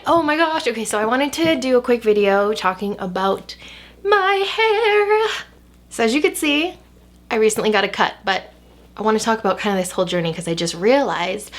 Oh my gosh. Okay, so I wanted to do a quick video talking about my hair. So as you can see, I recently got a cut, but I want to talk about kind of this whole journey because I just realized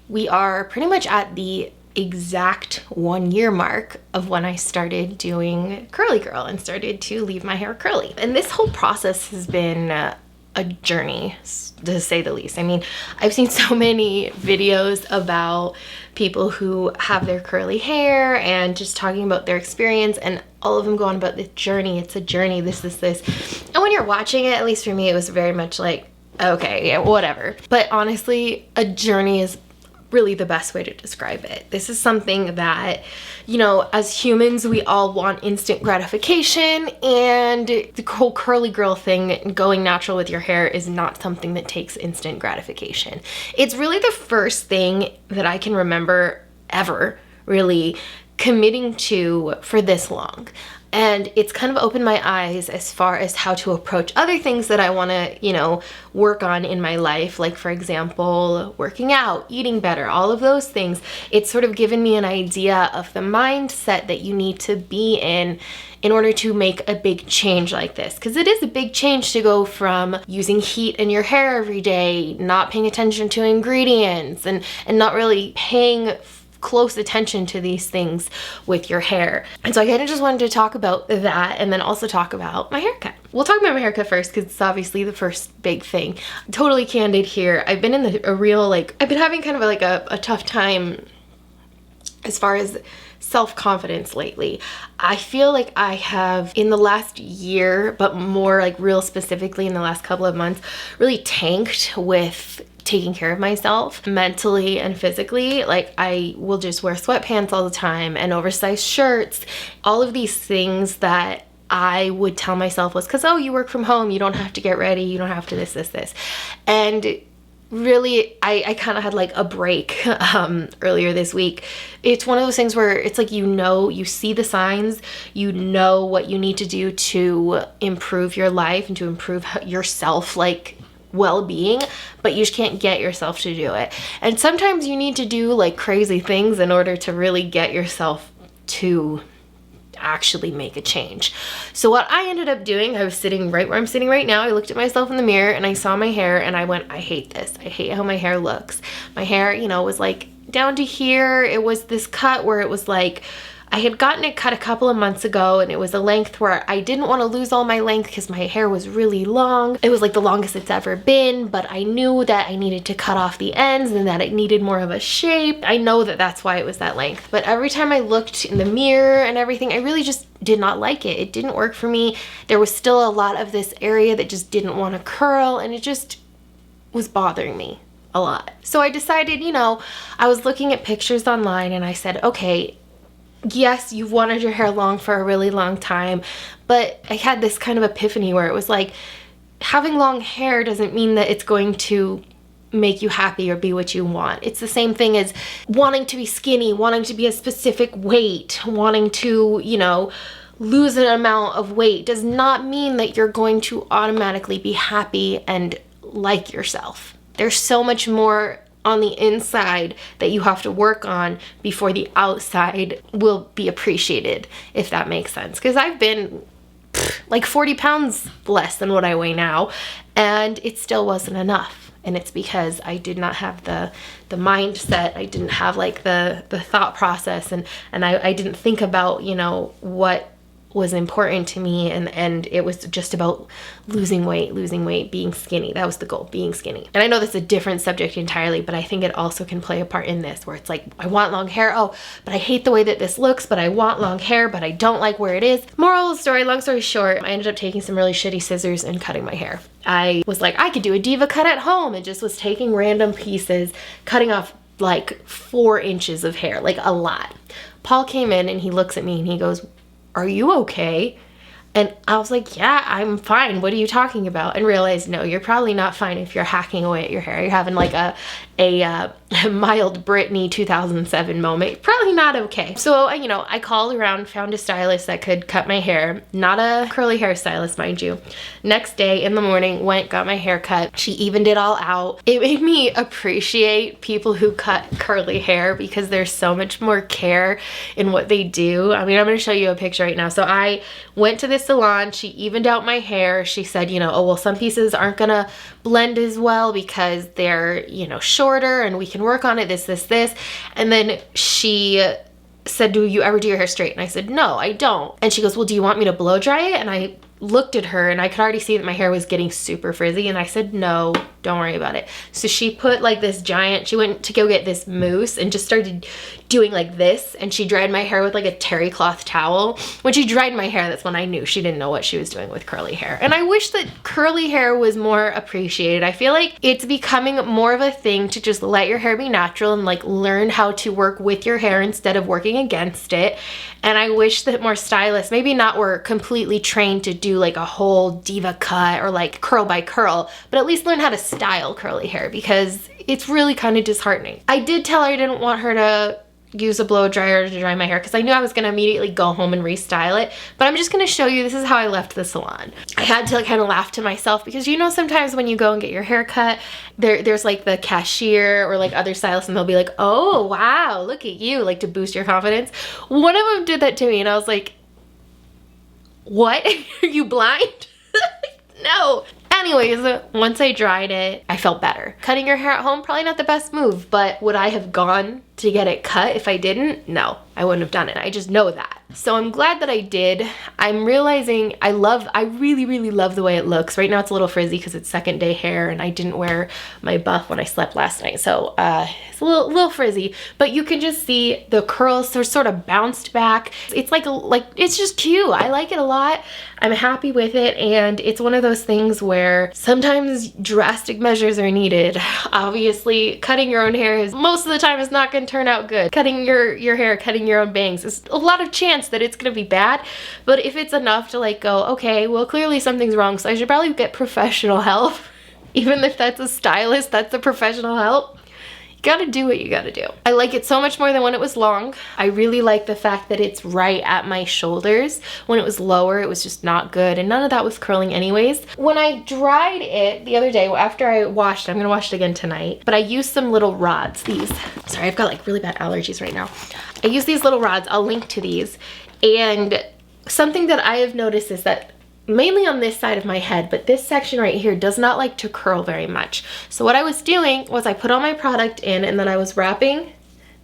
we are pretty much at the exact 1 year mark of when I started doing curly girl and started to leave my hair curly. And this whole process has been a journey, to say the least. I mean, I've seen so many videos about people who have their curly hair and just talking about their experience, and all of them go on about the journey. It's a journey, this. And when you're watching it, at least for me, it was very much like, okay, yeah, whatever. But honestly, a journey is really the best way to describe it. This is something that, you know, as humans, we all want instant gratification, and the whole curly girl thing, going natural with your hair, is not something that takes instant gratification. It's really the first thing that I can remember ever really committing to for this long. And it's kind of opened my eyes as far as how to approach other things that I want to, you know, work on in my life. Like, for example, working out, eating better, all of those things. It's sort of given me an idea of the mindset that you need to be in order to make a big change like this. Because it is a big change to go from using heat in your hair every day, not paying attention to ingredients, and not really paying close attention to these things with your hair. And so I kind of just wanted to talk about that, and then also talk about my haircut. We'll talk about my haircut first because it's obviously the first big thing. Totally candid here. I've been in a real, like, I've been having kind of a tough time as far as self-confidence lately. I feel like I have, in the last year, but more like real specifically in the last couple of months, really tanked with taking care of myself mentally and physically. Like, I will just wear sweatpants all the time and oversized shirts, all of these things that I would tell myself was because, oh, you work from home, you don't have to get ready, you don't have to this. And really, I kind of had like a break earlier this week. It's one of those things where it's like, you know, you see the signs, you know what you need to do to improve your life and to improve yourself, like, well-being, but you just can't get yourself to do it. And sometimes you need to do like crazy things in order to really get yourself to actually make a change. So what I ended up doing, I was sitting right where I'm sitting right now. I looked at myself in the mirror and I saw my hair and I went, I hate this. I hate how my hair looks. My hair, you know, was like down to here. It was this cut where it was like, I had gotten it cut a couple of months ago, and it was a length where I didn't want to lose all my length because my hair was really long. It was like the longest it's ever been, but I knew that I needed to cut off the ends and that it needed more of a shape. I know that that's why it was that length, but every time I looked in the mirror and everything, I really just did not like it. It didn't work for me. There was still a lot of this area that just didn't want to curl, and it just was bothering me a lot. So I decided, you know, I was looking at pictures online and I said, okay, yes, you've wanted your hair long for a really long time, but I had this kind of epiphany where it was like, having long hair doesn't mean that it's going to make you happy or be what you want. It's the same thing as wanting to be skinny, wanting to be a specific weight, wanting to, you know, lose an amount of weight does not mean that you're going to automatically be happy and like yourself. There's so much more on the inside that you have to work on before the outside will be appreciated, if that makes sense. Because I've been like 40 pounds less than what I weigh now, and it still wasn't enough. And it's because I did not have the mindset, I didn't have like the thought process, and I didn't think about, you know, what was important to me, and it was just about losing weight, being skinny. That was the goal, being skinny. And I know that's a different subject entirely, but I think it also can play a part in this, where it's like, I want long hair, oh, but I hate the way that this looks, but I want long hair, but I don't like where it is. Moral of the story, long story short, I ended up taking some really shitty scissors and cutting my hair. I was like, I could do a diva cut at home, and just was taking random pieces, cutting off like 4 inches of hair, like a lot. Paul came in and he looks at me and he goes, "Are you okay?" And I was like, yeah, I'm fine. What are you talking about? And realized, no, you're probably not fine if you're hacking away at your hair. You're having like a mild Britney 2007 moment. Probably not okay. So, you know, I called around, found a stylist that could cut my hair. Not a curly hair stylist, mind you. Next day in the morning, went, got my hair cut. She evened it all out. It made me appreciate people who cut curly hair because there's so much more care in what they do. I mean, I'm gonna show you a picture right now. So I went to this salon, she evened out my hair. She said, you know, oh, well, some pieces aren't gonna blend as well because they're, you know, shorter and we can work on it, this. And then she said, do you ever do your hair straight? And I said, no, I don't. And she goes, well, do you want me to blow dry it? And I looked at her and I could already see that my hair was getting super frizzy, and I said, no, don't worry about it. So she put like this giant, she went to go get this mousse and just started doing like this, and she dried my hair with like a terry cloth towel. When she dried my hair, that's when I knew she didn't know what she was doing with curly hair. And I wish that curly hair was more appreciated. I feel like it's becoming more of a thing to just let your hair be natural and like learn how to work with your hair instead of working against it. And I wish that more stylists, maybe not were completely trained to do like a whole diva cut or like curl by curl, but at least learn how to style curly hair, because it's really kind of disheartening. I did tell her I didn't want her to use a blow dryer to dry my hair because I knew I was going to immediately go home and restyle it, but I'm just going to show you this is how I left the salon. I had to kind of laugh to myself because, you know, sometimes when you go and get your hair cut, there's like the cashier or like other stylists, and they'll be like, oh wow, look at you, like to boost your confidence. One of them did that to me and I was like, what? Are you blind? No. Anyways, once I dried it, I felt better. Cutting your hair at home, probably not the best move, but would I have gone to get it cut if I didn't? No, I wouldn't have done it. I just know that. So I'm glad that I did. I'm realizing I really love the way it looks. Right now it's a little frizzy because it's second day hair and I didn't wear my buff when I slept last night. So it's a little frizzy, but you can just see the curls are sort of bounced back. It's like it's just cute. I like it a lot. I'm happy with it, and it's one of those things where sometimes drastic measures are needed. Obviously, cutting your own hair is most of the time is not going to turn out good. Cutting your hair, cutting your own bangs is a lot of chance that it's going to be bad, but if it's enough to like go, okay, well clearly something's wrong, so I should probably get professional help. Even if that's a stylist, that's the professional help. Gotta do what you gotta do. I like it so much more than when it was long. I really like the fact that it's right at my shoulders. When it was lower, it was just not good, and none of that was curling anyways. When I dried it the other day, after I washed it, I'm gonna wash it again tonight, but I used some little rods, these. Sorry, I've got like really bad allergies right now. I use these little rods, I'll link to these, and something that I have noticed is that mainly on this side of my head, but this section right here does not like to curl very much. So what I was doing was I put all my product in, and then I was wrapping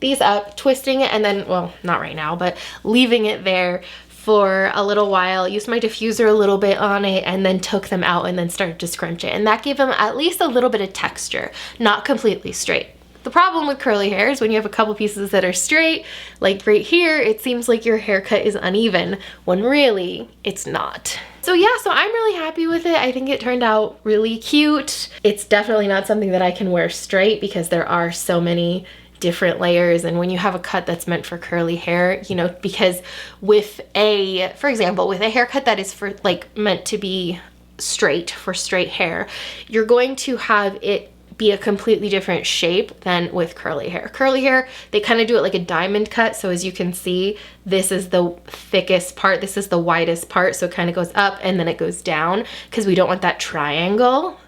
these up, twisting it, and then, well, not right now, but leaving it there for a little while, used my diffuser a little bit on it, and then took them out and then started to scrunch it. And that gave them at least a little bit of texture, not completely straight. The problem with curly hair is when you have a couple pieces that are straight, like right here, it seems like your haircut is uneven, when really it's not. So yeah, so I'm really happy with it. I think it turned out really cute. It's definitely not something that I can wear straight because there are so many different layers, and when you have a cut that's meant for curly hair, you know, because with for example, with a haircut that is for like meant to be straight, for straight hair, you're going to have it be a completely different shape than with curly hair. Curly hair, they kind of do it like a diamond cut. So as you can see, this is the thickest part, this is the widest part, so it kind of goes up and then it goes down because we don't want that triangle.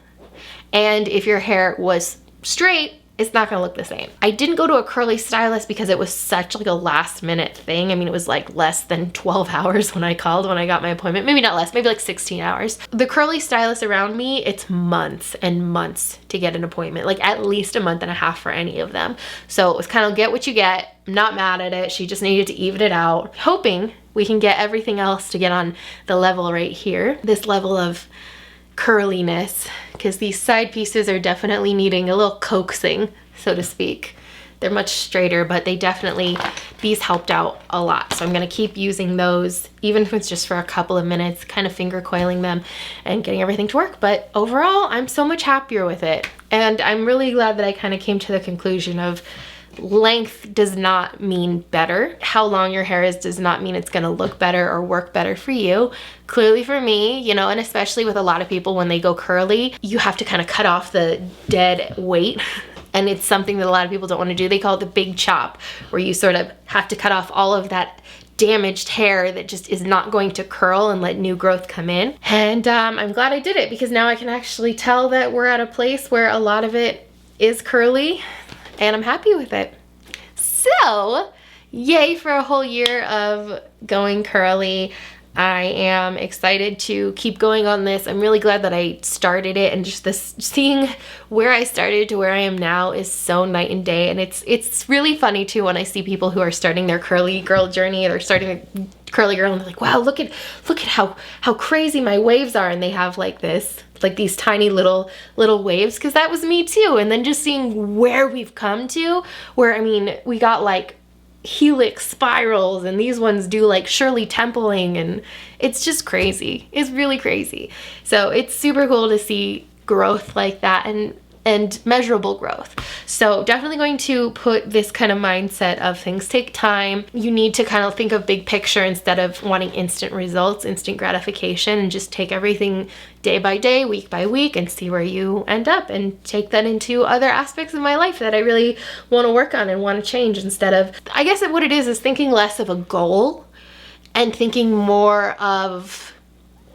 And if your hair was straight, it's not gonna look the same. I didn't go to a curly stylist because it was such like a last minute thing. I mean, it was like less than 12 hours when I called, when I got my appointment. Maybe not less, maybe like 16 hours. The curly stylists around me, it's months and months to get an appointment, like at least a month and a half for any of them. So it was kind of get what you get. I'm not mad at it. She just needed to even it out. Hoping we can get everything else to get on the level right here. This level of curliness, because these side pieces are definitely needing a little coaxing, so to speak. They're much straighter, but these helped out a lot. So I'm gonna keep using those, even if it's just for a couple of minutes, kind of finger coiling them and getting everything to work. But overall, I'm so much happier with it. And I'm really glad that I kind of came to the conclusion of length does not mean better. How long your hair is does not mean it's gonna look better or work better for you. Clearly for me, you know, and especially with a lot of people when they go curly, you have to kind of cut off the dead weight and it's something that a lot of people don't want to do. They call it the big chop, where you sort of have to cut off all of that damaged hair that just is not going to curl and let new growth come in. And I'm glad I did it, because now I can actually tell that we're at a place where a lot of it is curly, and I'm happy with it. So, yay for a whole year of going curly. I am excited to keep going on this. I'm really glad that I started it, and just this, seeing where I started to where I am now is so night and day. And it's really funny too when I see people who are starting their curly girl journey, or starting a curly girl, and they're like, wow, look at how crazy my waves are, and they have like these tiny little waves, because that was me too. And then just seeing where we've come to, where, I mean, we got like helix spirals, and these ones do like Shirley Templing, and it's just crazy. It's really crazy. So it's super cool to see growth like that, and measurable growth. So definitely going to put this kind of mindset of things take time. You need to kind of think of big picture instead of wanting instant results, instant gratification, and just take everything day by day, week by week, and see where you end up, and take that into other aspects of my life that I really want to work on and want to change, instead of, I guess what it is thinking less of a goal and thinking more of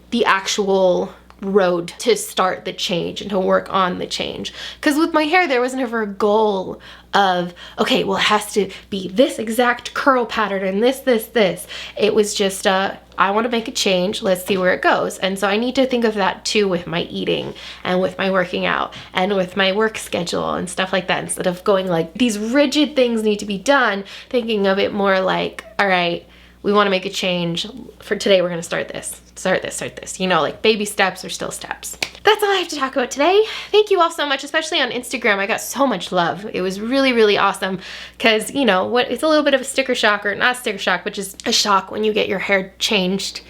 the actual road to start the change and to work on the change. Because with my hair, there was never a goal of, okay, well, it has to be this exact curl pattern and this. It was just, I want to make a change. Let's see where it goes. And so I need to think of that too with my eating, and with my working out, and with my work schedule and stuff like that. Instead of going like, these rigid things need to be done, thinking of it more like, all right, we want to make a change. For today, we're going to start this. You know, like baby steps are still steps. That's all I have to talk about today. Thank you all so much, especially on Instagram. I got so much love. It was really, really awesome, because, you know, what, it's a little bit of a sticker shock, or not a sticker shock, but just a shock when you get your hair changed.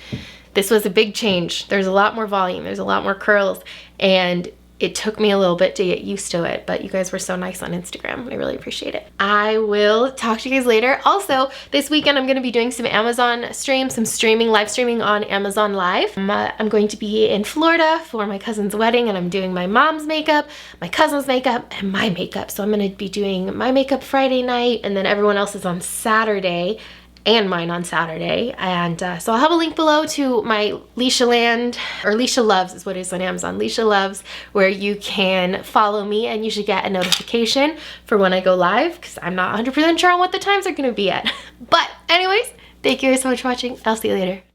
This was a big change. There's a lot more volume. There's a lot more curls, and it took me a little bit to get used to it, but you guys were so nice on Instagram. I really appreciate it. I will talk to you guys later. Also, this weekend I'm going to be doing some Amazon streams, some live streaming on Amazon Live. I'm going to be in Florida for my cousin's wedding, and I'm doing my mom's makeup, my cousin's makeup, and my makeup. So I'm going to be doing my makeup Friday night, and then everyone else is on Saturday, and mine on Saturday. And so I'll have a link below to my Leesha Land, or Leesha Loves is what it is on Amazon, Leesha Loves, where you can follow me, and you should get a notification for when I go live, because I'm not 100% sure on what the times are going to be at. But anyways, thank you guys so much for watching. I'll see you later.